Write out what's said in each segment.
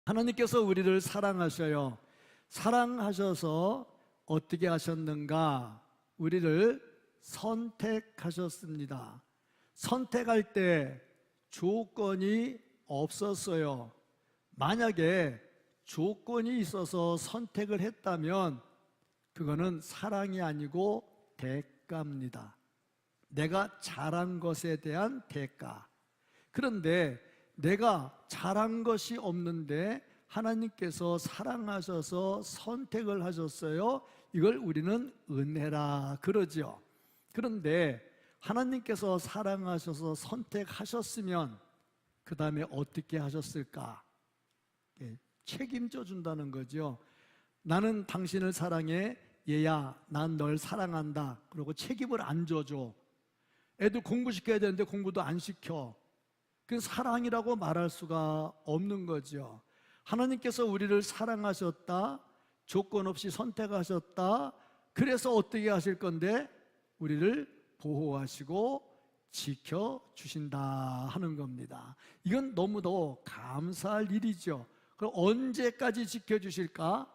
하나님께서 우리를 사랑하셔요. 사랑하셔서 어떻게 하셨는가? 우리를 선택하셨습니다. 선택할 때 조건이 없었어요. 만약에 조건이 있어서 선택을 했다면 그거는 사랑이 아니고 대가입니다. 내가 잘한 것에 대한 대가. 그런데 내가 잘한 것이 없는데 하나님께서 사랑하셔서 선택을 하셨어요. 이걸 우리는 은혜라 그러죠. 그런데 하나님께서 사랑하셔서 선택하셨으면 그 다음에 어떻게 하셨을까? 책임져 준다는 거죠. 나는 당신을 사랑해. 얘야, 난 널 사랑한다. 그러고 책임을 안 져줘. 애들 공부시켜야 되는데 공부도 안 시켜. 그 사랑이라고 말할 수가 없는 거죠. 하나님께서 우리를 사랑하셨다, 조건 없이 선택하셨다. 그래서 어떻게 하실 건데? 우리를 보호하시고 지켜주신다 하는 겁니다. 이건 너무도 감사할 일이죠. 그럼 언제까지 지켜주실까?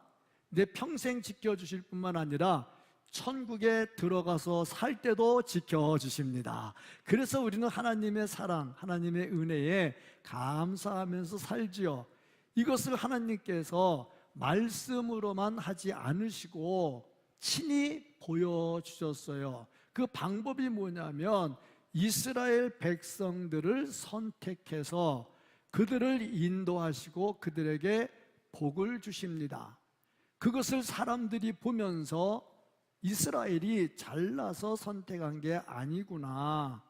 내 평생 지켜주실 뿐만 아니라 천국에 들어가서 살 때도 지켜주십니다. 그래서 우리는 하나님의 사랑, 하나님의 은혜에 감사하면서 살지요. 이것을 하나님께서 말씀으로만 하지 않으시고 친히 보여주셨어요. 그 방법이 뭐냐면 이스라엘 백성들을 선택해서 그들을 인도하시고 그들에게 복을 주십니다. 그것을 사람들이 보면서 이스라엘이 잘나서 선택한 게 아니구나,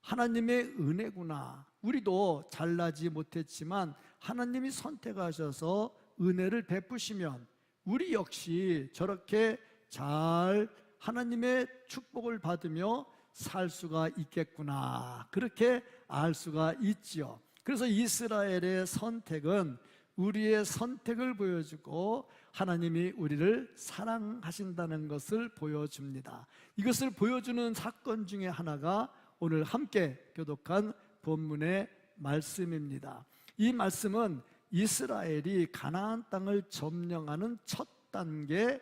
하나님의 은혜구나. 우리도 잘나지 못했지만 하나님이 선택하셔서 은혜를 베푸시면 우리 역시 저렇게 잘 하나님의 축복을 받으며 살 수가 있겠구나, 그렇게 알 수가 있지요. 그래서 이스라엘의 선택은 우리의 선택을 보여주고 하나님이 우리를 사랑하신다는 것을 보여줍니다. 이것을 보여주는 사건 중에 하나가 오늘 함께 교독한 본문의 말씀입니다. 이 말씀은 이스라엘이 가나안 땅을 점령하는 첫 단계,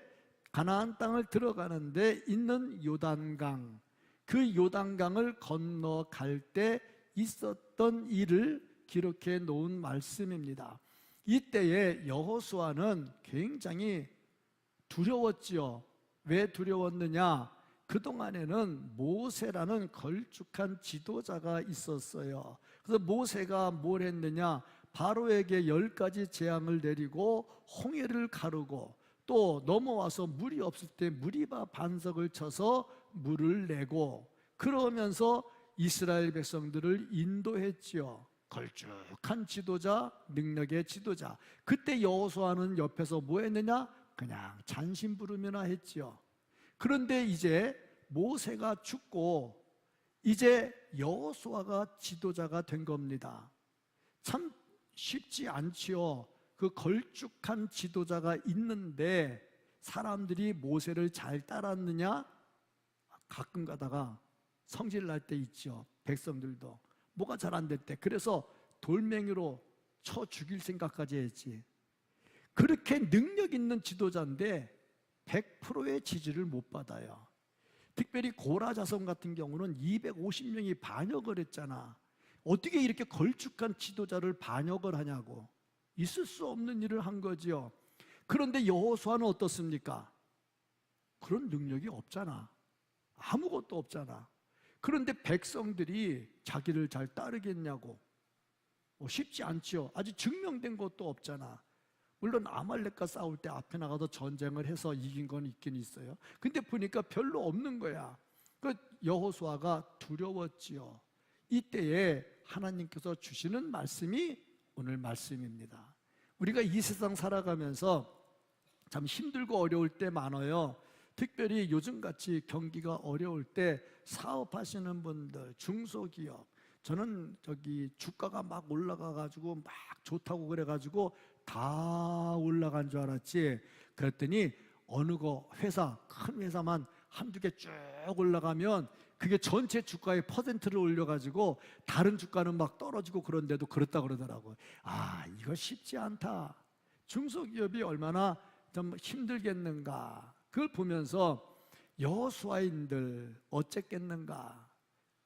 가나안 땅을 들어가는데 있는 요단강, 그 요단강을 건너갈 때 있었던 일을 기록해 놓은 말씀입니다. 이때에 여호수아는 굉장히 두려웠지요. 왜 두려웠느냐? 그동안에는 모세라는 걸쭉한 지도자가 있었어요. 그래서 모세가 뭘 했느냐? 바로에게 10가지 재앙을 내리고 홍해를 가르고 또 넘어와서 물이 없을 때 무리바 반석을 쳐서 물을 내고 그러면서 이스라엘 백성들을 인도했지요. 걸쭉한 지도자, 능력의 지도자. 그때 여호수아는 옆에서 뭐 했느냐? 그냥 잔심 부르며나 했지요. 그런데 이제 모세가 죽고 이제 여호수아가 지도자가 된 겁니다. 참 쉽지 않지요. 그 걸쭉한 지도자가 있는데 사람들이 모세를 잘 따랐느냐? 가끔 가다가 성질 날 때 있죠. 백성들도 뭐가 잘 안 될 때. 그래서 돌멩이로 쳐 죽일 생각까지 했지. 그렇게 능력 있는 지도자인데 100%의 지지를 못 받아요. 특별히 고라 자손 같은 경우는 250명이 반역을 했잖아. 어떻게 이렇게 걸쭉한 지도자를 반역을 하냐고. 있을 수 없는 일을 한 거지요. 그런데 여호수아는 어떻습니까? 그런 능력이 없잖아. 아무것도 없잖아. 그런데 백성들이 자기를 잘 따르겠냐고. 쉽지 않지요. 아직 증명된 것도 없잖아. 물론 아말렉과 싸울 때 앞에 나가서 전쟁을 해서 이긴 건 있긴 있어요. 근데 보니까 별로 없는 거야. 그 여호수아가 두려웠지요. 이때에 하나님께서 주시는 말씀이 오늘 말씀입니다. 우리가 이 세상 살아가면서 참 힘들고 어려울 때 많아요. 특별히 요즘같이 경기가 어려울 때 사업하시는 분들, 중소기업, 저는 주가가 막 올라가가지고 막 좋다고 그래가지고 다 올라간 줄 알았지. 그랬더니 어느 거 회사, 큰 회사만 한두 개 쭉 올라가면 그게 전체 주가의 퍼센트를 올려가지고 다른 주가는 막 떨어지고 그런데도 그렇다 그러더라고요. 아, 이거 쉽지 않다. 중소기업이 얼마나 좀 힘들겠는가. 그걸 보면서 여호수아인들 어쨌겠는가.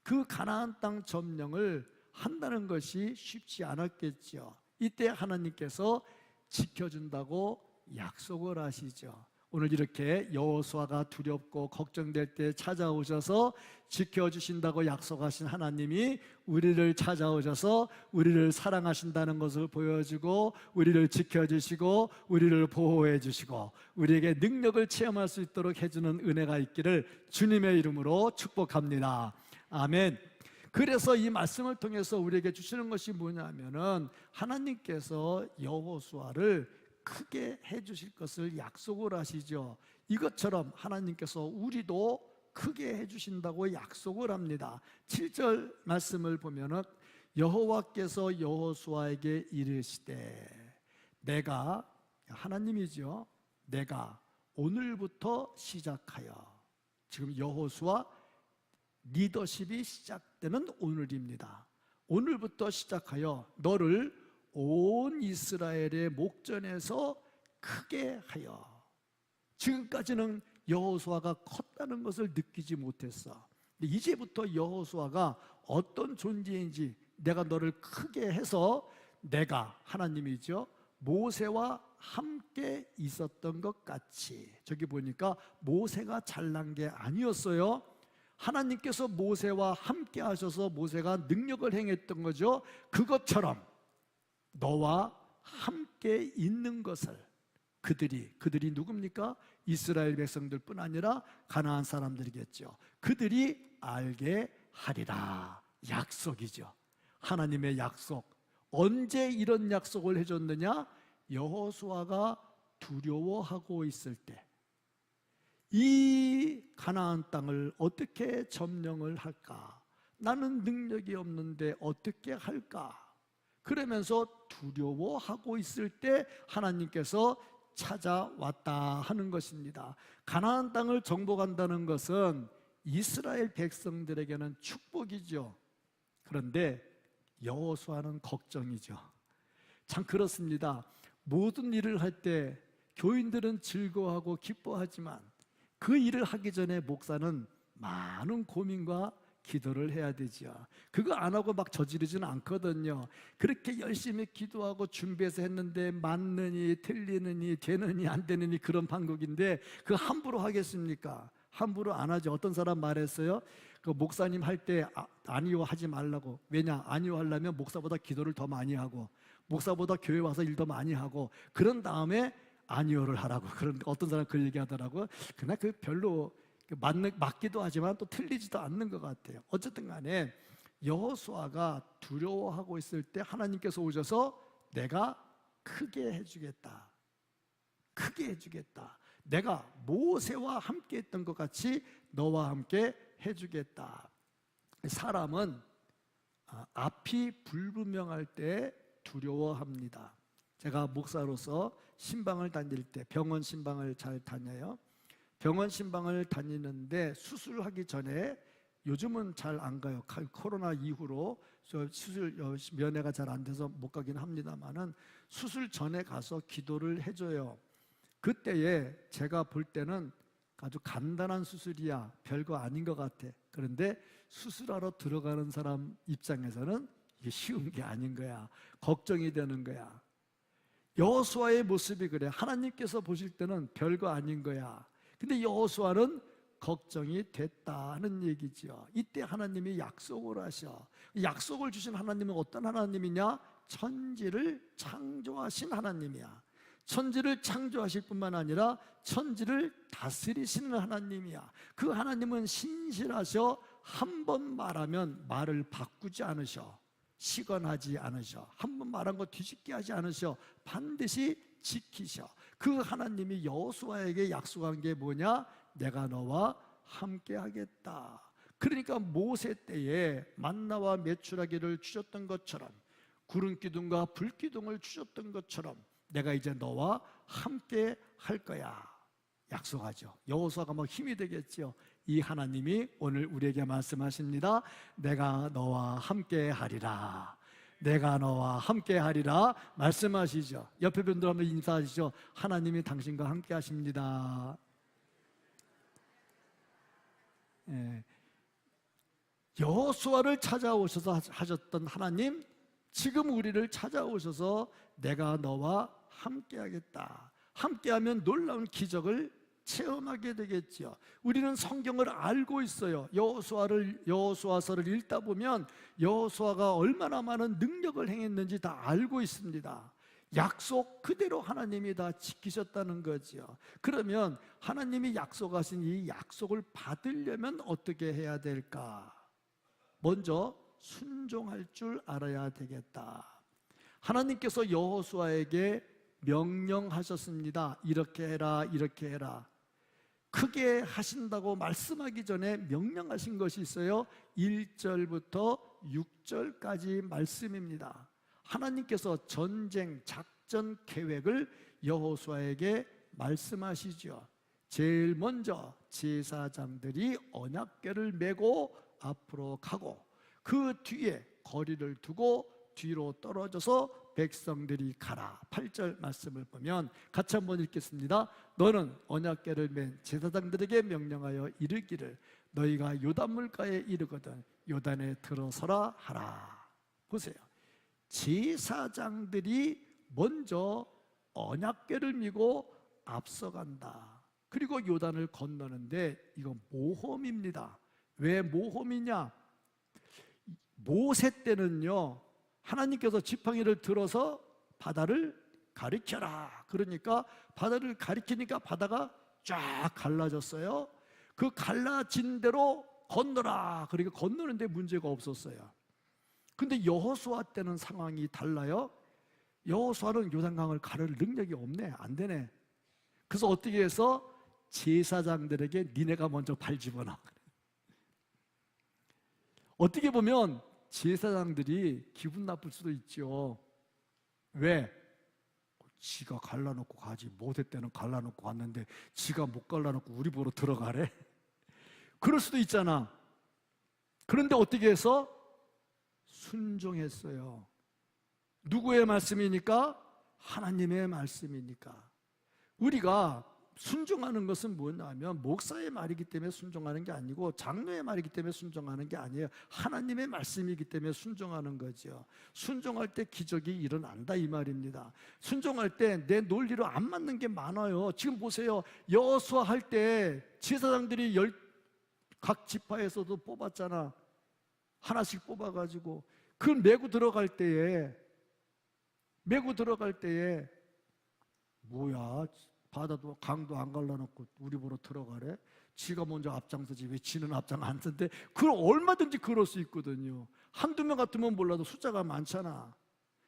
그 가나안 땅 점령을 한다는 것이 쉽지 않았겠죠. 이때 하나님께서 지켜준다고 약속을 하시죠. 오늘 이렇게 여호수아가 두렵고 걱정될 때 찾아오셔서 지켜주신다고 약속하신 하나님이 우리를 찾아오셔서 우리를 사랑하신다는 것을 보여주고 우리를 지켜주시고 우리를 보호해 주시고 우리에게 능력을 체험할 수 있도록 해주는 은혜가 있기를 주님의 이름으로 축복합니다. 아멘. 그래서 이 말씀을 통해서 우리에게 주시는 것이 뭐냐면은 하나님께서 여호수아를 크게 해주실 것을 약속을 하시죠. 이것처럼 하나님께서 우리도 크게 해주신다고 약속을 합니다. 7절 말씀을 보면은 여호와께서 여호수아에게 이르시되 내가, 하나님이죠, 내가 오늘부터 시작하여, 지금 여호수아 리더십이 시작되는 오늘입니다. 오늘부터 시작하여 너를 온 이스라엘의 목전에서 크게 하여. 지금까지는 여호수아가 컸다는 것을 느끼지 못했어. 근데 이제부터 여호수아가 어떤 존재인지, 내가 너를 크게 해서 내가, 하나님이죠, 모세와 함께 있었던 것 같이. 저기 보니까 모세가 잘난 게 아니었어요. 하나님께서 모세와 함께 하셔서 모세가 능력을 행했던 거죠. 그것처럼 너와 함께 있는 것을 그들이 누굽니까? 이스라엘 백성들뿐 아니라 가나안 사람들이겠죠. 그들이 알게 하리라. 약속이죠. 하나님의 약속. 언제 이런 약속을 해줬느냐? 여호수아가 두려워하고 있을 때, 이 가나안 땅을 어떻게 점령을 할까? 나는 능력이 없는데 어떻게 할까? 그러면서 두려워하고 있을 때 하나님께서 찾아왔다 하는 것입니다. 가나안 땅을 정복한다는 것은 이스라엘 백성들에게는 축복이죠. 그런데 여호수아는 걱정이죠. 참 그렇습니다. 모든 일을 할 때 교인들은 즐거워하고 기뻐하지만 그 일을 하기 전에 목사는 많은 고민과 기도를 해야 되죠. 그거 안 하고 막 저지르지는 않거든요. 그렇게 열심히 기도하고 준비해서 했는데 맞느니 틀리느니 되느니 안 되느니 그런 판국인데 그 함부로 하겠습니까? 함부로 안 하죠. 어떤 사람 말했어요. 그 목사님 할 때 아니요 하지 말라고. 왜냐? 아니요 하려면 목사보다 기도를 더 많이 하고 목사보다 교회 와서 일 더 많이 하고 그런 다음에 아니요를 하라고. 그런 어떤 사람 그 얘기하더라고요. 그러나 그 별로 맞기도 하지만 또 틀리지도 않는 것 같아요. 어쨌든 간에 여호수아가 두려워하고 있을 때 하나님께서 오셔서 내가 크게 해주겠다. 크게 해주겠다. 내가 모세와 함께 했던 것 같이 너와 함께 해주겠다. 사람은 앞이 불분명할 때 두려워합니다. 제가 목사로서 신방을 다닐 때 병원 신방을 잘 다녀요. 병원 신방을 다니는데 수술하기 전에, 요즘은 잘 안 가요. 코로나 이후로 저 수술 면회가 잘 안 돼서 못 가긴 합니다만은 수술 전에 가서 기도를 해줘요. 그때에 제가 볼 때는 아주 간단한 수술이야, 별거 아닌 것 같아. 그런데 수술하러 들어가는 사람 입장에서는 이게 쉬운 게 아닌 거야. 걱정이 되는 거야. 여호수아의 모습이 그래. 하나님께서 보실 때는 별거 아닌 거야. 근데 여호수아는 걱정이 됐다는 얘기죠. 이때 하나님이 약속을 하셔. 약속을 주신 하나님은 어떤 하나님이냐? 천지를 창조하신 하나님이야. 천지를 창조하실 뿐만 아니라 천지를 다스리시는 하나님이야. 그 하나님은 신실하셔. 한 번 말하면 말을 바꾸지 않으셔. 시건하지 않으셔. 한 번 말한 거 뒤집게 하지 않으셔. 반드시 지키셔. 그 하나님이 여호수아에게 약속한 게 뭐냐? 내가 너와 함께 하겠다. 그러니까 모세 때에 만나와 메추라기를 주셨던 것처럼, 구름 기둥과 불 기둥을 주셨던 것처럼 내가 이제 너와 함께 할 거야. 약속하죠. 여호수아가 막 힘이 되겠죠. 이 하나님이 오늘 우리에게 말씀하십니다. 내가 너와 함께 하리라. 내가 너와 함께 하리라 말씀하시죠. 옆에 분들 한번 인사하시죠. 하나님이 당신과 함께 하십니다. 예. 여호수아를 찾아오셔서 하셨던 하나님, 지금 우리를 찾아오셔서 내가 너와 함께하겠다. 함께하면 놀라운 기적을 체험하게 되겠지요. 우리는 성경을 알고 있어요. 여호수아서를 읽다 보면 여호수아가 얼마나 많은 능력을 행했는지 다 알고 있습니다. 약속 그대로 하나님이 다 지키셨다는 거지요. 그러면 하나님이 약속하신 이 약속을 받으려면 어떻게 해야 될까? 먼저 순종할 줄 알아야 되겠다. 하나님께서 여호수아에게 명령하셨습니다. 이렇게 해라, 이렇게 해라. 크게 하신다고 말씀하기 전에 명령하신 것이 있어요. 1절부터 6절까지 말씀입니다. 하나님께서 전쟁 작전 계획을 여호수아에게 말씀하시죠. 제일 먼저 제사장들이 언약궤를 메고 앞으로 가고, 그 뒤에 거리를 두고 뒤로 떨어져서 백성들이 가라. 8절 말씀을 보면 같이 한번 읽겠습니다. 너는 언약궤를 맨 제사장들에게 명령하여 이르기를 너희가 요단물가에 이르거든 요단에 들어서라 하라. 보세요. 제사장들이 먼저 언약궤를 미고 앞서간다. 그리고 요단을 건너는데 이건 모험입니다. 왜 모험이냐? 모세 때는요, 하나님께서 지팡이를 들어서 바다를 가리켜라. 그러니까 바다를 가리키니까 바다가 쫙 갈라졌어요. 그 갈라진 대로 건너라. 그러니까 건너는데 문제가 없었어요. 근데 여호수아 때는 상황이 달라요. 여호수아는 요단강을 가를 능력이 없네. 안 되네. 그래서 어떻게 해서 제사장들에게 니네가 먼저 발 집어넣어. 어떻게 보면 제사장들이 기분 나쁠 수도 있죠. 왜? 지가 갈라놓고 가지. 모세 때는 갈라놓고 갔는데 지가 못 갈라놓고 우리 보러 들어가래? 그럴 수도 있잖아. 그런데 어떻게 해서? 순종했어요. 누구의 말씀이니까? 하나님의 말씀이니까. 우리가 순종하는 것은 뭐냐면 목사의 말이기 때문에 순종하는 게 아니고 장로의 말이기 때문에 순종하는 게 아니에요. 하나님의 말씀이기 때문에 순종하는 거죠. 순종할 때 기적이 일어난다 이 말입니다. 순종할 때 내 논리로 안 맞는 게 많아요. 지금 보세요. 여호수아 할 때 제사장들이 각 지파에서도 뽑았잖아. 하나씩 뽑아가지고 그걸 메고 들어갈 때에 뭐야, 바다도 강도 안 갈라놓고 우리 보러 들어가래? 지가 먼저 앞장서지 왜 지는 앞장 안 서는데? 그걸 얼마든지 그럴 수 있거든요. 한두 명 같으면 몰라도 숫자가 많잖아.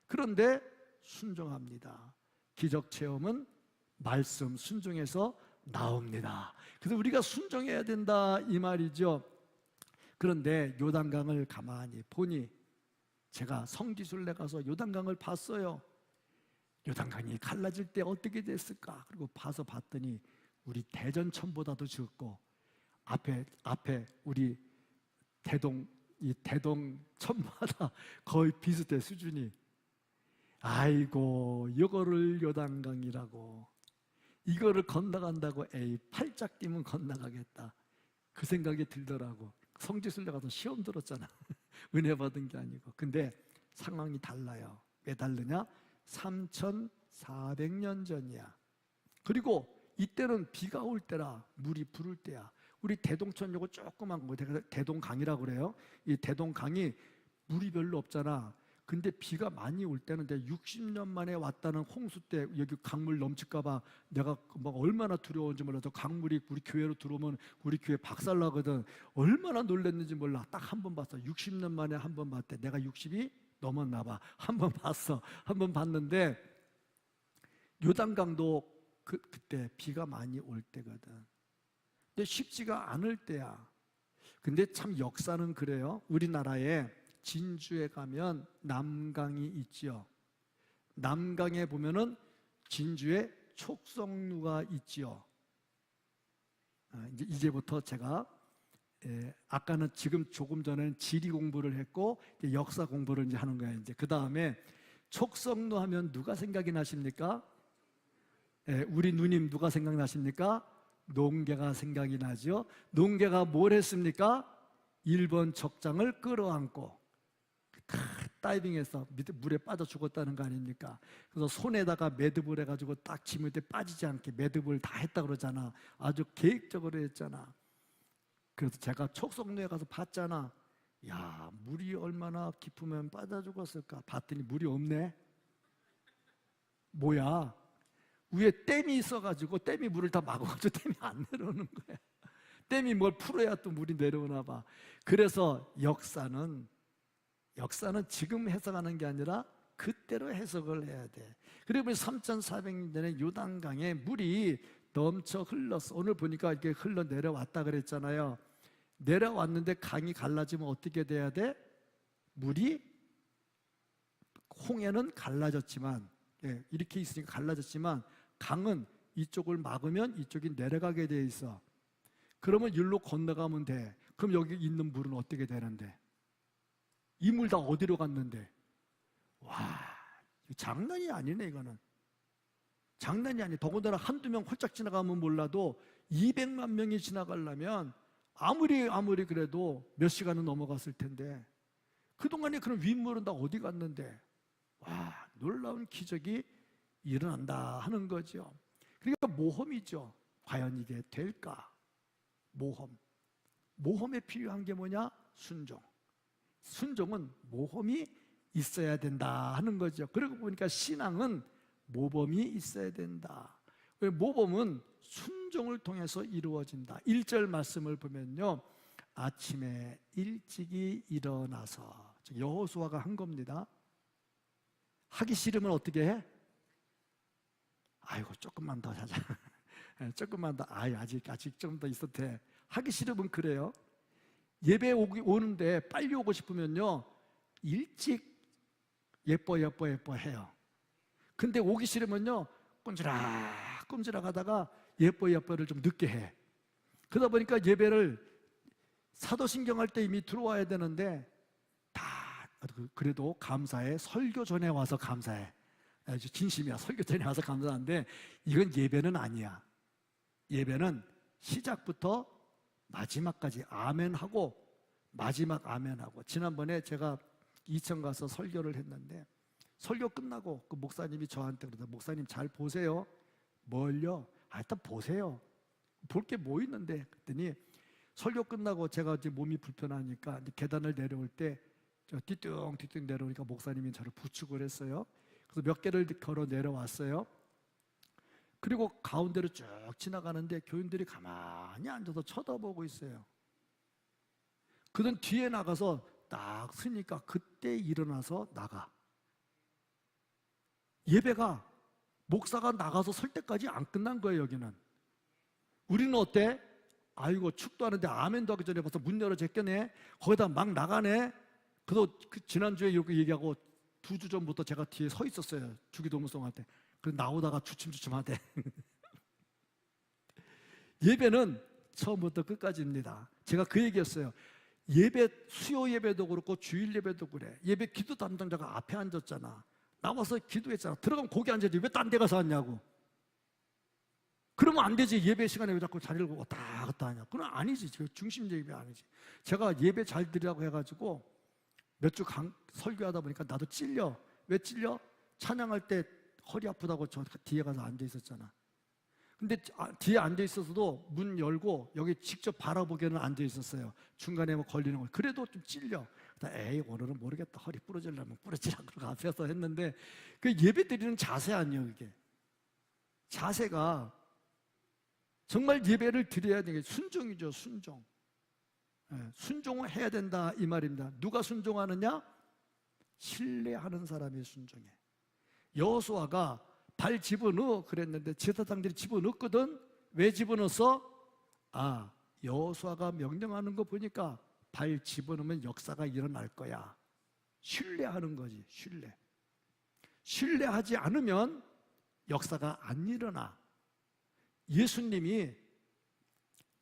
그런데 순종합니다. 기적 체험은 말씀 순종해서 나옵니다. 그래서 우리가 순종해야 된다 이 말이죠. 그런데 요단강을 가만히 보니, 제가 성지순례 가서 요단강을 봤어요. 요단강이 갈라질 때 어떻게 됐을까? 그리고 봤더니 우리 대전천보다도 적고 앞에 우리 대동천보다 거의 비슷해 수준이. 아이고, 이거를 요단강이라고, 이거를 건너간다고, 에이 팔짝 뛰면 건너가겠다, 그 생각이 들더라고. 성지순례 가서 시험 들었잖아. 은혜 받은 게 아니고. 근데 상황이 달라요. 왜 다르냐? 3,400년 전이야. 그리고 이때는 비가 올 때라 물이 부를 때야. 우리 대동천 요거 조그만 거 대동강이라고 그래요. 이 대동강이 물이 별로 없잖아. 근데 비가 많이 올 때는 내가 60년 만에 왔다는 홍수 때 여기 강물 넘칠까 봐 내가 막 얼마나 두려운지 몰라서 강물이 우리 교회로 들어오면 우리 교회 박살나거든. 얼마나 놀랐는지 몰라. 딱 한 번 봤어. 60년 만에 한 번 봤대. 내가 60이 넘었나 봐. 한 번 봤어. 한 번 봤는데 요단강도 그때 비가 많이 올 때거든. 근데 쉽지가 않을 때야. 근데 참 역사는 그래요. 우리나라에 진주에 가면 남강이 있지요. 남강에 보면은 진주에 촉성루가 있지요. 이제부터 제가 아까는 지금 조금 전에는 지리 공부를 했고 이제 역사 공부를 이제 하는 거예요. 이제 그 다음에 촉성로 하면 누가 생각이 나십니까? 우리 누님 누가 생각나십니까? 농계가 생각이 나죠. 농계가 뭘 했습니까? 일본 적장을 끌어안고 다이빙해서 밑에 물에 빠져 죽었다는 거 아닙니까? 그래서 손에다가 매듭을 해가지고 딱 지물 때 빠지지 않게 매듭을 다 했다 그러잖아. 아주 계획적으로 했잖아. 그래서 제가 촉성로에 가서 봤잖아. 야, 물이 얼마나 깊으면 빠져 죽었을까? 봤더니 물이 없네. 뭐야? 위에 댐이 있어가지고 댐이 물을 다 막아가지고 댐이 안 내려오는 거야. 댐이 뭘 풀어야 또 물이 내려오나 봐. 그래서 역사는 지금 해석하는 게 아니라 그때로 해석을 해야 돼. 그리고 3,400년 전에 요단강에 물이 넘쳐 흘렀어. 오늘 보니까 이렇게 흘러 내려왔다 그랬잖아요. 내려왔는데 강이 갈라지면 어떻게 돼야 돼? 물이 홍해는 갈라졌지만 이렇게 있으니까 갈라졌지만 강은 이쪽을 막으면 이쪽이 내려가게 돼 있어. 그러면 일로 건너가면 돼. 그럼 여기 있는 물은 어떻게 되는데? 이 물 다 어디로 갔는데? 와, 장난이 아니네. 이거는 장난이 아니. 더군다나 한두 명 홀짝 지나가면 몰라도 200만 명이 지나가려면 아무리 그래도 몇 시간은 넘어갔을 텐데 그동안에 그런 윗물은 다 어디 갔는데? 와, 놀라운 기적이 일어난다 하는 거죠. 그러니까 모험이죠. 과연 이게 될까? 모험에 필요한 게 뭐냐? 순종은 모험이 있어야 된다 하는 거죠. 그러고 보니까 신앙은 모범이 있어야 된다. 모범은 순종을 통해서 이루어진다. 1절 말씀을 보면요, 아침에 일찍이 일어나서, 여호수아가 한 겁니다. 하기 싫으면 어떻게 해? 아이고 조금만 더 하자. 조금만 더. 아직 좀 더 있어도 돼. 하기 싫으면 그래요. 예배 오는데 빨리 오고 싶으면요, 일찍 예뻐 해요. 근데 오기 싫으면요, 꼼지락 하다가 예뻐를 좀 늦게 해. 그러다 보니까 예배를 사도신경 할 때 이미 들어와야 되는데 그래도 감사해. 설교 전에 와서 감사해. 아주 진심이야. 설교 전에 와서 감사한데 이건 예배는 아니야. 예배는 시작부터 마지막까지 아멘하고, 마지막 아멘하고. 지난번에 제가 이천 가서 설교를 했는데 설교 끝나고 그 목사님이 저한테 그러다, 목사님 잘 보세요. 뭘요? 일단 보세요. 볼 게 뭐 있는데? 그랬더니 설교 끝나고 제가 이제 몸이 불편하니까 계단을 내려올 때 뒤뚱 내려오니까 목사님이 저를 부축을 했어요. 그래서 몇 개를 걸어 내려왔어요. 그리고 가운데로 쭉 지나가는데 교인들이 가만히 앉아서 쳐다보고 있어요. 그는 뒤에 나가서 딱 서니까 그때 일어나서 나가. 예배가 목사가 나가서 설 때까지 안 끝난 거예요. 여기는. 우리는 어때? 아이고 축도 하는데 아멘도 하기 전에 벌써 문 열어 제껴네. 거기다 막 나가네. 그래서 지난주에 이렇게 얘기하고 2주 전부터 제가 뒤에 서 있었어요. 주기도문송한테. 그래서 나오다가 주춤하대. 예배는 처음부터 끝까지입니다. 제가 그 얘기했어요. 수요 예배도 그렇고 주일 예배도 그래. 예배 기도 담당자가 앞에 앉았잖아. 나와서 기도했잖아. 들어가면 거기 앉아야지. 왜 딴 데 가서 앉냐고. 그러면 안 되지. 예배 시간에 왜 자꾸 자리를 왔다 갔다 하냐. 그건 아니지. 중심 예배 아니지. 제가 예배 잘 드리라고 해가지고 몇 주 설교하다 보니까 나도 찔려. 왜 찔려? 찬양할 때 허리 아프다고 저 뒤에 가서 앉아 있었잖아. 근데 뒤에 앉아 있어서도 문 열고 여기 직접 바라보기에는 앉아 있었어요. 중간에 뭐 걸리는 거. 그래도 좀 찔려. 에이, 오늘은 모르겠다. 허리 부러지려면 부러지라. 그러고 앞에서 했는데 그 예배 드리는 자세 아니에요, 이게. 자세가 정말 예배를 드려야 되는 게 순종이죠, 순종. 순종을 해야 된다 이 말입니다. 누가 순종하느냐? 신뢰하는 사람이 순종해. 여호수아가 발 집어넣어 그랬는데 제사장들이 집어넣거든. 왜 집어넣었어? 여호수아가 명령하는 거 보니까 발 집어넣으면 역사가 일어날 거야. 신뢰하는 거지. 신뢰하지 않으면 역사가 안 일어나. 예수님이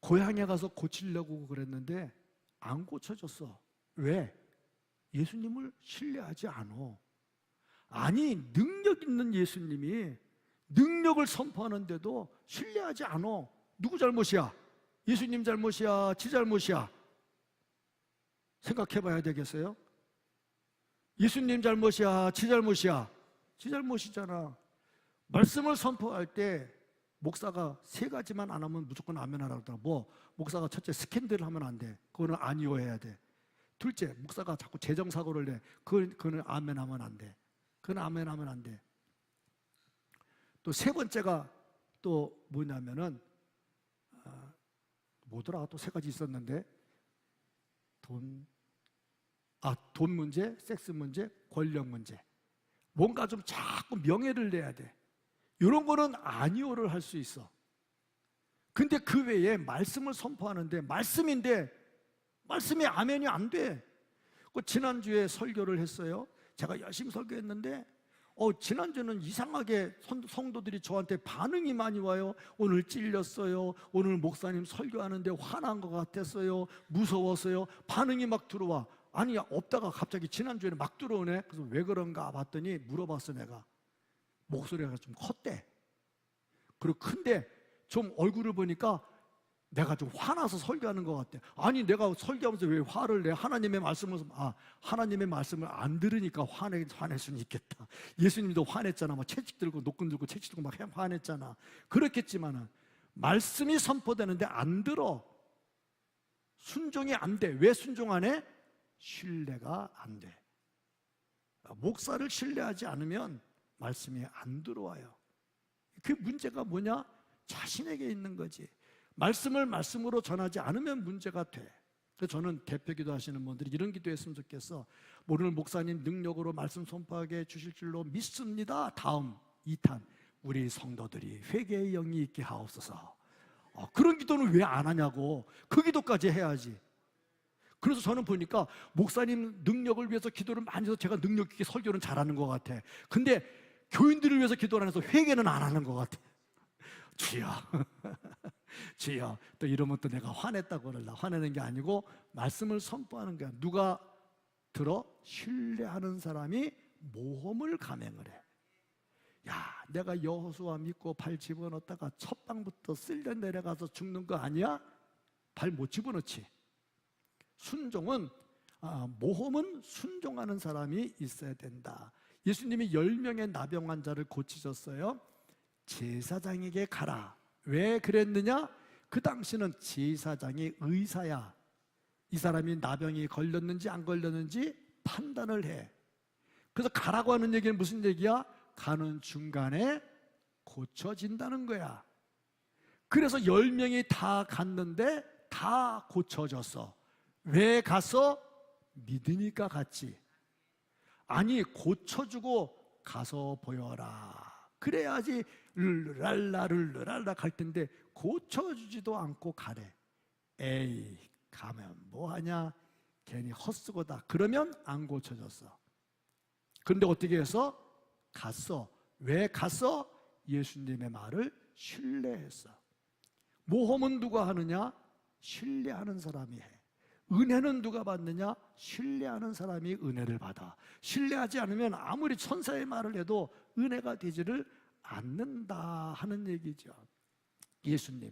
고향에 가서 고치려고 그랬는데 안 고쳐졌어. 왜? 예수님을 신뢰하지 않아. 아니, 능력 있는 예수님이 능력을 선포하는데도 신뢰하지 않아. 누구 잘못이야? 예수님 잘못이야? 지 잘못이야? 생각해 봐야 되겠어요? 예수님 잘못이야? 지 잘못이야? 지 잘못이잖아. 말씀을 선포할 때 목사가 세 가지만 안 하면 무조건 아멘 하라고 하더라. 목사가 첫째 스캔들을 하면 안 돼. 그거는 아니요 해야 돼. 둘째, 목사가 자꾸 재정사고를 내. 그거는 아멘 하면 안 돼. 그건 아멘 하면 안 돼. 또 세 번째가 또 뭐냐면은 뭐더라? 또 세 가지 있었는데 돈 문제, 섹스 문제, 권력 문제. 뭔가 좀 자꾸 명예를 내야 돼. 이런 거는 아니오를 할 수 있어. 근데 그 외에 말씀을 선포하는데 말씀이 아멘이 안 돼. 지난주에 설교를 했어요. 제가 열심히 설교했는데 지난주는 이상하게 성도들이 저한테 반응이 많이 와요. 오늘 찔렸어요. 오늘 목사님 설교하는데 화난 것 같았어요. 무서웠어요. 반응이 막 들어와. 아니, 없다가 갑자기 지난주에는 막 들어오네. 그래서 왜 그런가 봤더니 물어봤어. 내가 목소리가 좀 컸대. 그리고 큰데 좀 얼굴을 보니까 내가 좀 화나서 설교하는 것 같아. 아니, 내가 설교하면서 왜 화를 내? 하나님의 말씀을 안 들으니까 화낼 수는 있겠다. 예수님도 화냈잖아. 막 채찍 들고 노끈 들고 채찍 들고 막 화냈잖아. 그렇겠지만은 말씀이 선포되는데 안 들어. 순종이 안 돼. 왜 순종 안 해? 신뢰가 안 돼. 목사를 신뢰하지 않으면 말씀이 안 들어와요. 그 문제가 뭐냐? 자신에게 있는 거지. 말씀을 말씀으로 전하지 않으면 문제가 돼. 그래서 저는 대표 기도하시는 분들이 이런 기도했으면 좋겠어. 오늘 목사님 능력으로 말씀 선포하게 해주실 줄로 믿습니다. 다음 2탄 우리 성도들이 회개의 영이 있게 하옵소서. 그런 기도는 왜 안 하냐고. 그 기도까지 해야지. 그래서 저는 보니까 목사님 능력을 위해서 기도를 많이 해서 제가 능력 있게 설교는 잘하는 것 같아. 근데 교인들을 위해서 기도를 안 해서 회개는 안 하는 것 같아. 주여 주여. 또 이러면 또 내가 화냈다고 그럴라. 화내는 게 아니고 말씀을 선포하는 거야. 누가 들어? 신뢰하는 사람이 모험을 감행을 해. 야, 내가 여호수아 믿고 발 집어넣었다가 첫 방부터 쓸려 내려가서 죽는 거 아니야? 발 못 집어넣지. 순종은 모험은 순종하는 사람이 있어야 된다. 예수님이 10명의 나병 환자를 고치셨어요. 제사장에게 가라. 왜 그랬느냐? 그 당시는 제사장이 의사야. 이 사람이 나병이 걸렸는지 안 걸렸는지 판단을 해. 그래서 가라고 하는 얘기는 무슨 얘기야? 가는 중간에 고쳐진다는 거야. 그래서 10명이 다 갔는데 다 고쳐졌어. 왜 가서? 믿으니까 갔지. 아니, 고쳐주고 가서 보여라. 그래야지 룰랄라 갈 텐데 고쳐주지도 않고 가래. 에이, 가면 뭐하냐? 괜히 헛수고다. 그러면 안 고쳐졌어. 그런데 어떻게 해서? 갔어. 왜 갔어? 예수님의 말을 신뢰했어. 모험은 누가 하느냐? 신뢰하는 사람이 해. 은혜는 누가 받느냐? 신뢰하는 사람이 은혜를 받아. 신뢰하지 않으면 아무리 천사의 말을 해도 은혜가 되지를 않는다 하는 얘기죠. 예수님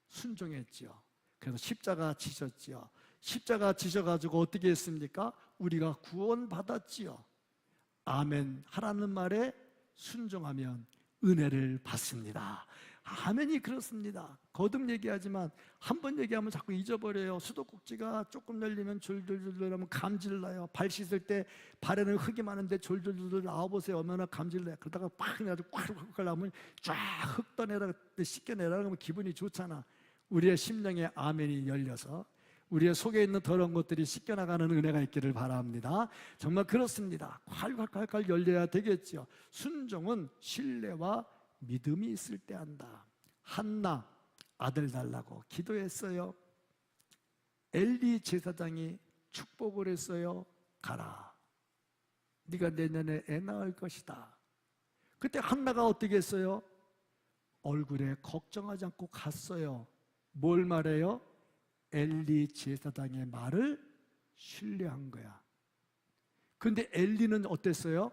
순종했지요. 그래서 십자가 지셨지요. 십자가 지셔가지고 어떻게 했습니까? 우리가 구원받았지요. 아멘 하라는 말에 순종하면 은혜를 받습니다. 아멘이 그렇습니다. 거듭 얘기하지만 한 번 얘기하면 자꾸 잊어버려요. 수도꼭지가 조금 열리면 졸졸졸 하면 감질 나요. 발 씻을 때 발에는 흙이 많은데 졸졸졸 나와보세요. 얼마나 감질 나요. 그러다가 팍 해가지고 콱콱 나오면 쫙 흙 떠내라, 씻겨내라 그러면 기분이 좋잖아. 우리의 심령에 아멘이 열려서 우리의 속에 있는 더러운 것들이 씻겨나가는 은혜가 있기를 바랍니다. 정말 그렇습니다. 콸콸콸콸 열려야 되겠죠. 순종은 신뢰와 믿음이 있을 때 한다. 한나 아들 달라고 기도했어요. 엘리 제사장이 축복을 했어요. 가라. 네가 내년에 애 낳을 것이다. 그때 한나가 어떻게 했어요? 얼굴에 걱정하지 않고 갔어요. 뭘 말해요? 엘리 제사장의 말을 신뢰한 거야. 근데 엘리는 어땠어요?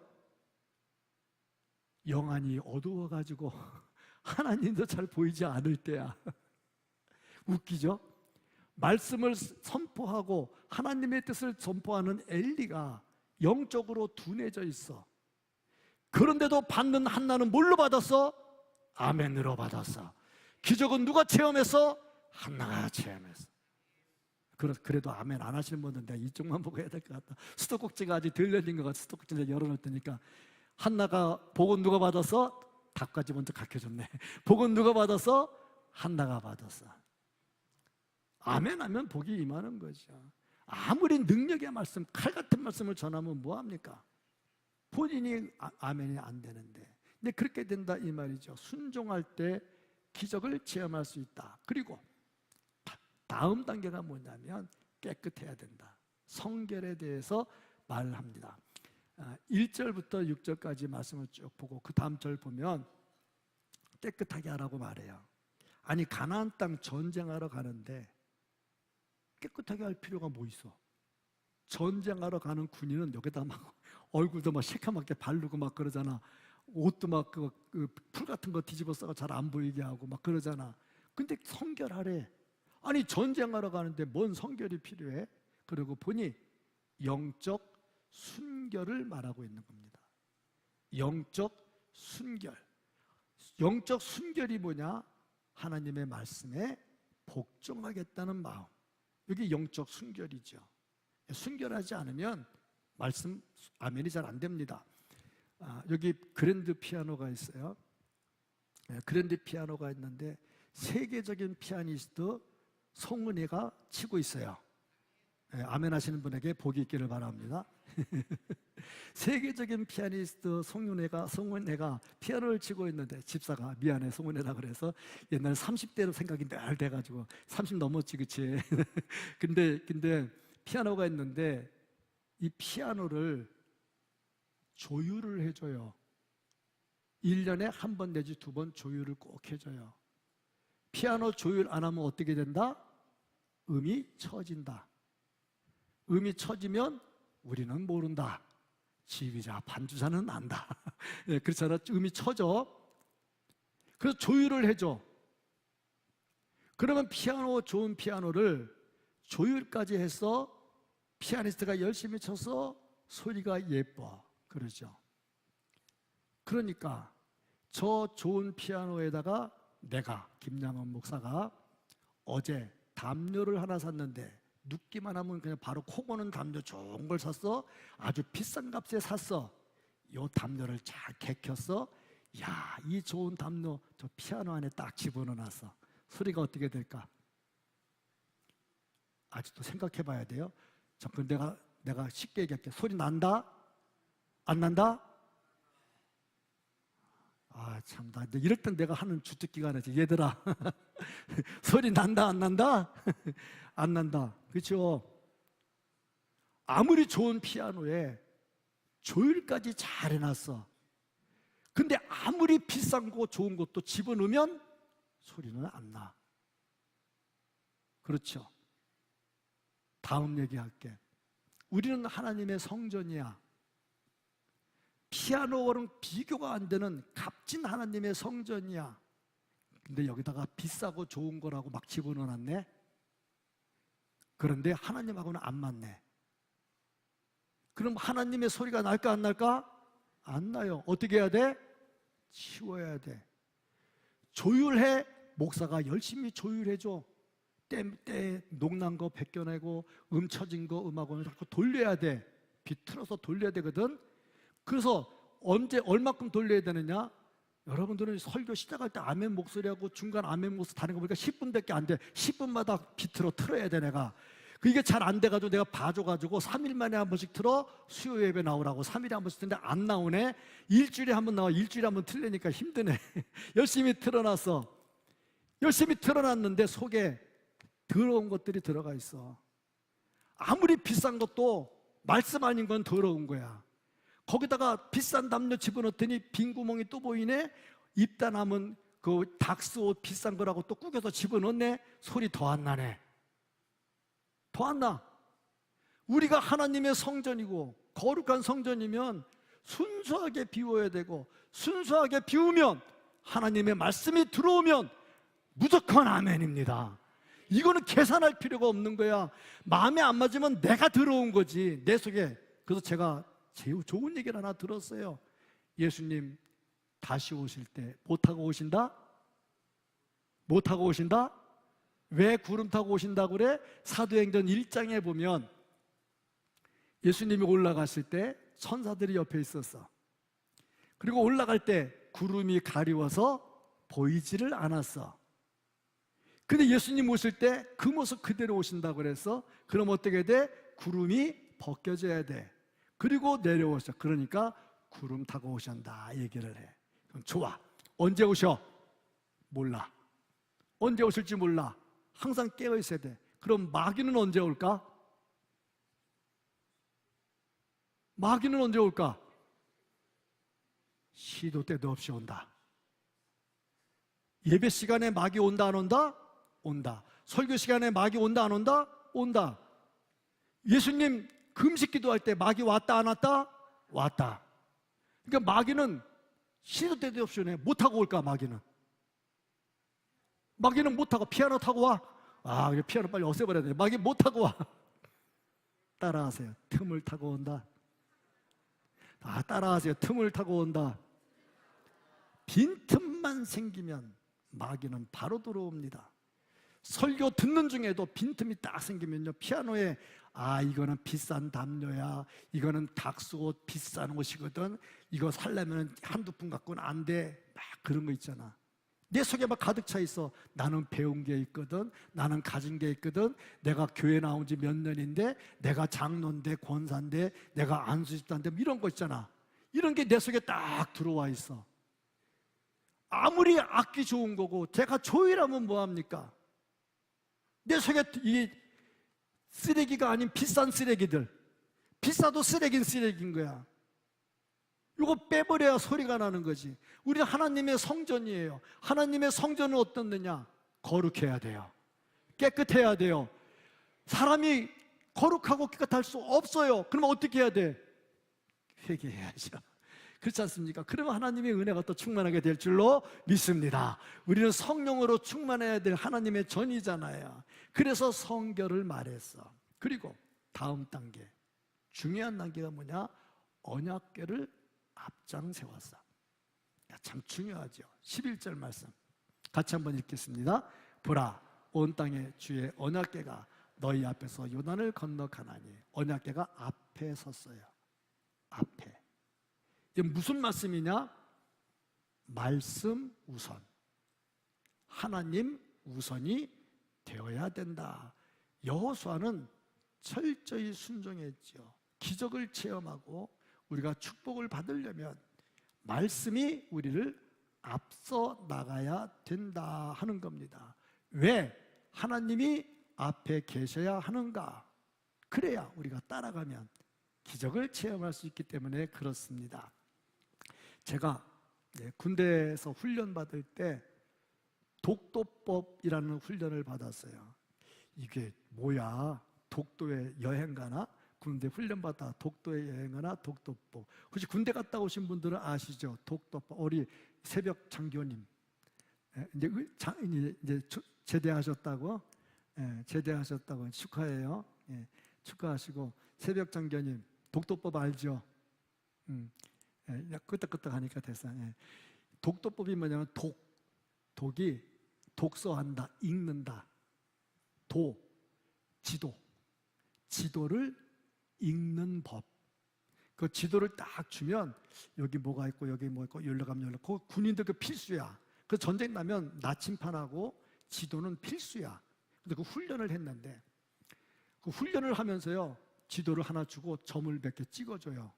영안이 어두워가지고 하나님도 잘 보이지 않을 때야. 웃기죠? 말씀을 선포하고 하나님의 뜻을 선포하는 엘리가 영적으로 둔해져 있어. 그런데도 받는 한나는 뭘로 받았어? 아멘으로 받았어. 기적은 누가 체험했어? 한나가 체험했어. 그래도 아멘 안 하시는 분들은 내가 이쪽만 보고 해야 될 것 같다. 수도꼭지가 아직 덜 열린 것 같아. 수도꼭지를 열어놓을 테니까. 한나가 복은 누가 받았어? 답까지 먼저 가르쳐줬네. 복은 누가 받았어? 한나가 받았어. 아멘 하면 복이 임하는 거죠. 아무리 능력의 말씀, 칼 같은 말씀을 전하면 뭐합니까? 본인이 아멘이 안 되는데. 근데 그렇게 된다 이 말이죠. 순종할 때 기적을 체험할 수 있다. 그리고 다음 단계가 뭐냐면 깨끗해야 된다. 성결에 대해서 말을 합니다. 1절부터 6절까지 말씀을 쭉 보고 그 다음 절 보면 깨끗하게 하라고 말해요. 아니 가나안 땅 전쟁하러 가는데 깨끗하게 할 필요가 뭐 있어? 전쟁하러 가는 군인은 여기다 막 얼굴도 막 새카맣게 바르고 막 그러잖아. 옷도 막 풀 같은 거 뒤집어 써서 잘 안 보이게 하고 막 그러잖아. 근데 성결하래. 아니 전쟁하러 가는데 뭔 성결이 필요해? 그리고 보니 영적 순결을 말하고 있는 겁니다. 영적 순결. 영적 순결이 뭐냐? 하나님의 말씀에 복종하겠다는 마음. 이게 영적 순결이죠. 순결하지 않으면 말씀 아멘이 잘 안 됩니다. 여기 그랜드 피아노가 있어요. 그랜드 피아노가 있는데 세계적인 피아니스트 송은혜가 치고 있어요. 아멘 하시는 분에게 복이 있기를 바랍니다. 세계적인 피아니스트 송은혜가 피아노를 치고 있는데 집사가 미안해 송은혜라 그래서 옛날 30대로 생각이 늘 돼가지고 30 넘었지 그치? 근데 피아노가 있는데 이 피아노를 조율을 해줘요. 1년에 한 번 내지 2번 조율을 꼭 해줘요. 피아노 조율 안 하면 어떻게 된다? 음이 처진다. 음이 처지면 우리는 모른다. 지휘자, 반주자는 안다. 예, 그렇잖아. 음이 처져. 그래서 조율을 해줘. 그러면 좋은 피아노를 조율까지 해서 피아니스트가 열심히 쳐서 소리가 예뻐. 그러죠. 그러니까 저 좋은 피아노에다가 내가 김양원 목사가 어제 담요를 하나 샀는데 눕기만 하면 그냥 바로 코 고는 담요 좋은 걸 샀어. 아주 비싼 값에 샀어. 요 담요를 잘 개켰어. 야, 이 좋은 담요 저 피아노 안에 딱 집어넣어놨어. 소리가 어떻게 될까? 아직도 생각해 봐야 돼요. 그럼 내가 쉽게 얘기할게. 소리 난다? 안 난다? 참다. 이럴 땐 내가 하는 주특기가 하나지. 얘들아, 소리 난다, 안 난다? 안 난다. 그렇죠? 아무리 좋은 피아노에 조율까지 잘 해놨어. 근데 아무리 비싼 거 좋은 것도 집어넣으면 소리는 안 나. 그렇죠? 다음 얘기할게. 우리는 하나님의 성전이야. 피아노와는 비교가 안 되는 값진 하나님의 성전이야. 근데 여기다가 비싸고 좋은 거라고 막 집어넣어놨네. 그런데 하나님하고는 안 맞네. 그럼 하나님의 소리가 날까 안 날까? 안 나요. 어떻게 해야 돼? 치워야 돼. 조율해. 목사가 열심히 조율해줘. 때 녹난 거 벗겨내고 처진 거 음악원을 자꾸 돌려야 돼. 비틀어서 돌려야 되거든. 그래서 얼마큼 돌려야 되느냐? 여러분들은 설교 시작할 때 아멘 목소리하고 중간 아멘 목소리 다른 거 보니까 10분밖에 안 돼. 10분마다 비틀어 틀어야 돼 내가. 그게 잘 안 돼가지고 내가 봐줘가지고 3일 만에 한 번씩 틀어. 수요 예배 나오라고 3일에 한 번씩 틀는데 안 나오네. 일주일에 한 번 나와. 일주일에 한 번 틀리니까 힘드네. 열심히 틀어놨어. 열심히 틀어놨는데 속에 더러운 것들이 들어가 있어. 아무리 비싼 것도 말씀 아닌 건 더러운 거야. 거기다가 비싼 담요 집어넣더니 빈 구멍이 또 보이네. 입다 남은 그 닥스 옷 비싼 거라고 또 구겨서 집어넣네. 소리 더 안 나네. 더 안 나. 우리가 하나님의 성전이고 거룩한 성전이면 순수하게 비워야 되고, 순수하게 비우면 하나님의 말씀이 들어오면 무조건 아멘입니다. 이거는 계산할 필요가 없는 거야. 마음에 안 맞으면 내가 들어온 거지, 내 속에. 그래서 제가 제일 좋은 얘기를 하나 들었어요. 예수님 다시 오실 때 뭐 타고 오신다? 뭐 타고 오신다? 왜 구름 타고 오신다고 그래? 사도행전 1장에 보면 예수님이 올라갔을 때 천사들이 옆에 있었어. 그리고 올라갈 때 구름이 가리워서 보이지를 않았어. 근데 예수님 오실 때 그 모습 그대로 오신다고 그랬어. 그럼 어떻게 돼? 구름이 벗겨져야 돼. 그리고 내려오셔. 그러니까 구름 타고 오신다 얘기를 해. 그럼 좋아. 언제 오셔? 몰라. 언제 오실지 몰라. 항상 깨어 있어야 돼. 그럼 마귀는 언제 올까? 마귀는 언제 올까? 시도 때도 없이 온다. 예배 시간에 마귀 온다 안 온다? 온다. 설교 시간에 마귀 온다 안 온다? 온다. 예수님 금식 기도할 때 마귀 왔다 안 왔다? 왔다. 그러니까 마귀는 시도 때도 없이 오네. 못 타고 올까? 마귀는 못 타고 피아노 타고 와. 아, 피아노 빨리 없애버려야 돼. 마귀 못 타고 와. 따라하세요. 틈을 타고 온다. 아, 따라하세요. 틈을 타고 온다. 빈틈만 생기면 마귀는 바로 들어옵니다. 설교 듣는 중에도 빈틈이 딱 생기면요, 피아노에 아, 이거는 비싼 담요야, 이거는 닥스옷 비싼 옷이거든, 이거 살려면 한두 푼 갖고는 안 돼, 막 그런 거 있잖아. 내 속에 막 가득 차 있어. 나는 배운 게 있거든, 나는 가진 게 있거든, 내가 교회 나온 지 몇 년인데, 내가 장로인데, 권사인데, 내가 안수집사인데, 이런 거 있잖아. 이런 게 내 속에 딱 들어와 있어. 아무리 악기 좋은 거고 제가 조이라면 뭐합니까? 내 속에 이 쓰레기가 아닌 비싼 쓰레기들, 비싸도 쓰레기는 쓰레기인 거야. 이거 빼버려야 소리가 나는 거지. 우리는 하나님의 성전이에요. 하나님의 성전은 어떻느냐? 거룩해야 돼요. 깨끗해야 돼요. 사람이 거룩하고 깨끗할 수 없어요. 그러면 어떻게 해야 돼? 회개해야죠. 그렇지 않습니까? 그러면 하나님의 은혜가 또 충만하게 될 줄로 믿습니다. 우리는 성령으로 충만해야 될 하나님의 전이잖아요. 그래서 성결을 말했어. 그리고 다음 단계, 중요한 단계가 뭐냐? 언약궤를 앞장 세웠어. 참 중요하죠. 11절 말씀 같이 한번 읽겠습니다. 보라, 온 땅에 주의 언약궤가 너희 앞에서 요단을 건너가나니. 언약궤가 앞에 섰어요. 앞에. 이게 무슨 말씀이냐? 말씀 우선, 하나님 우선이 되어야 된다. 여호수아는 철저히 순종했죠. 기적을 체험하고 우리가 축복을 받으려면 말씀이 우리를 앞서 나가야 된다 하는 겁니다. 왜? 하나님이 앞에 계셔야 하는가? 그래야 우리가 따라가면 기적을 체험할 수 있기 때문에 그렇습니다. 제가 군대에서 훈련 받을 때 독도법이라는 훈련을 받았어요. 이게 뭐야? 독도에 여행 가나? 군대 훈련 받다 독도에 여행 가나? 독도법. 혹시 군대 갔다 오신 분들은 아시죠? 독도법. 우리 새벽 장교님 이제 제대하셨다고? 제대하셨다고 축하해요. 축하하시고, 새벽 장교님 독도법 알죠? 끄떡끄떡하니까 됐어. 독도법이 뭐냐면 독이 독서한다, 읽는다. 지도를 읽는 법. 그 지도를 딱 주면 여기 뭐가 있고 여기 뭐 있고 여기로 가면 여기로. 그 군인들 그 필수야. 그 전쟁 나면 나침판하고 지도는 필수야. 근데 그 훈련을 했는데, 그 훈련을 하면서요, 지도를 하나 주고 점을 몇 개 찍어줘요.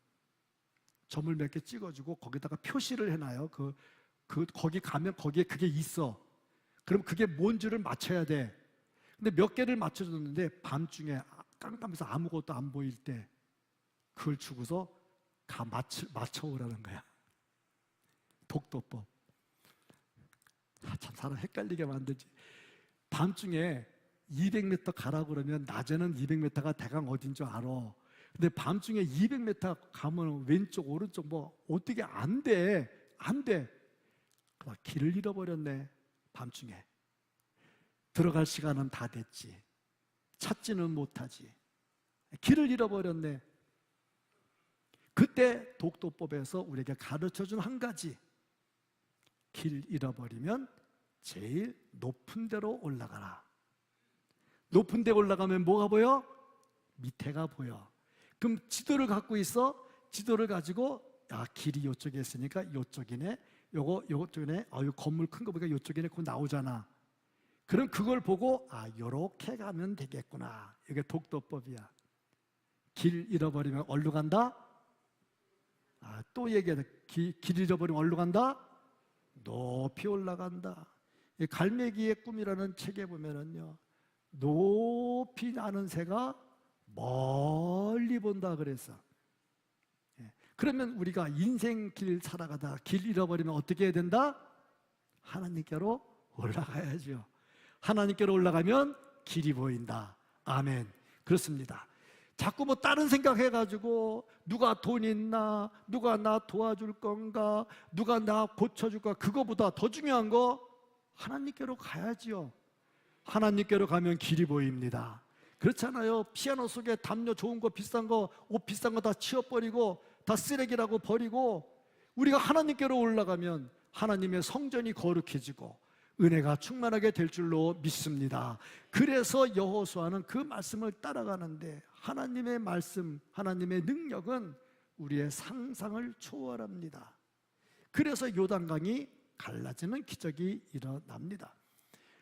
점을 몇 개 찍어주고 거기다가 표시를 해놔요. 거기 가면 거기에 그게 있어. 그럼 그게 뭔지를 맞춰야 돼. 근데 몇 개를 맞춰줬는데 밤중에 깜깜해서 아무것도 안 보일 때 그걸 주고서 맞춰오라는 거야. 독도법. 참 사람 헷갈리게 만들지. 밤중에 200m 가라고 그러면 낮에는 200m가 대강 어딘 줄 알아. 근데 밤중에 200m 가면 왼쪽 오른쪽 뭐 어떻게 안 돼. 길을 잃어버렸네. 밤중에 들어갈 시간은 다 됐지. 찾지는 못하지. 길을 잃어버렸네. 그때 독도법에서 우리에게 가르쳐준 한 가지, 길 잃어버리면 제일 높은 데로 올라가라. 높은 데 올라가면 뭐가 보여? 밑에가 보여. 그럼 지도를 갖고 있어. 지도를 가지고 길이 이쪽에 있으니까 이쪽이네. 요쪽이네. 이 건물 큰 거 보니까 이쪽이네. 그거 나오잖아. 그럼 그걸 보고 요렇게 가면 되겠구나. 이게 독도법이야. 길 잃어버리면 어디로 간다? 또 얘기하자. 길 잃어버리면 어디로 간다? 높이 올라간다. 이 갈매기의 꿈이라는 책에 보면은요, 높이 나는 새가 멀리 본다 그랬어. 그러면 우리가 인생길 살아가다 길 잃어버리면 어떻게 해야 된다? 하나님께로 올라가야죠. 하나님께로 올라가면 길이 보인다. 아멘. 그렇습니다. 자꾸 뭐 다른 생각해가지고 누가 돈 있나, 누가 나 도와줄 건가, 누가 나 고쳐줄까, 그거보다 더 중요한 거 하나님께로 가야지요. 하나님께로 가면 길이 보입니다. 그렇잖아요. 피아노 속에 담요 좋은 거, 비싼 거, 옷 비싼 거 다 치워버리고 다 쓰레기라고 버리고 우리가 하나님께로 올라가면 하나님의 성전이 거룩해지고 은혜가 충만하게 될 줄로 믿습니다. 그래서 여호수아는 그 말씀을 따라가는데 하나님의 말씀, 하나님의 능력은 우리의 상상을 초월합니다. 그래서 요단강이 갈라지는 기적이 일어납니다.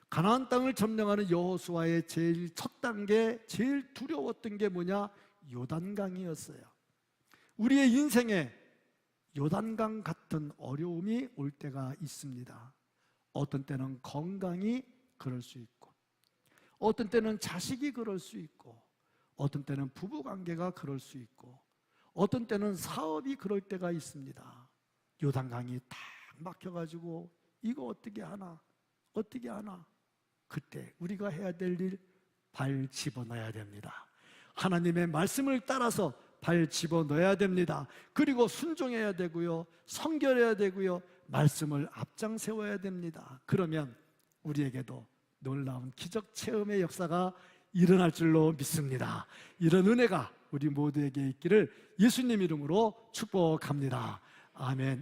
가나안 땅을 점령하는 여호수아의 제일 첫 단계, 제일 두려웠던 게 뭐냐? 요단강이었어요. 우리의 인생에 요단강 같은 어려움이 올 때가 있습니다. 어떤 때는 건강이 그럴 수 있고, 어떤 때는 자식이 그럴 수 있고, 어떤 때는 부부관계가 그럴 수 있고, 어떤 때는 사업이 그럴 때가 있습니다. 요단강이 딱 막혀가지고 이거 어떻게 하나? 그때 우리가 해야 될 일, 발 집어넣어야 됩니다. 하나님의 말씀을 따라서 발 집어넣어야 됩니다. 그리고 순종해야 되고요, 성결해야 되고요, 말씀을 앞장 세워야 됩니다. 그러면 우리에게도 놀라운 기적 체험의 역사가 일어날 줄로 믿습니다. 이런 은혜가 우리 모두에게 있기를 예수님 이름으로 축복합니다. 아멘.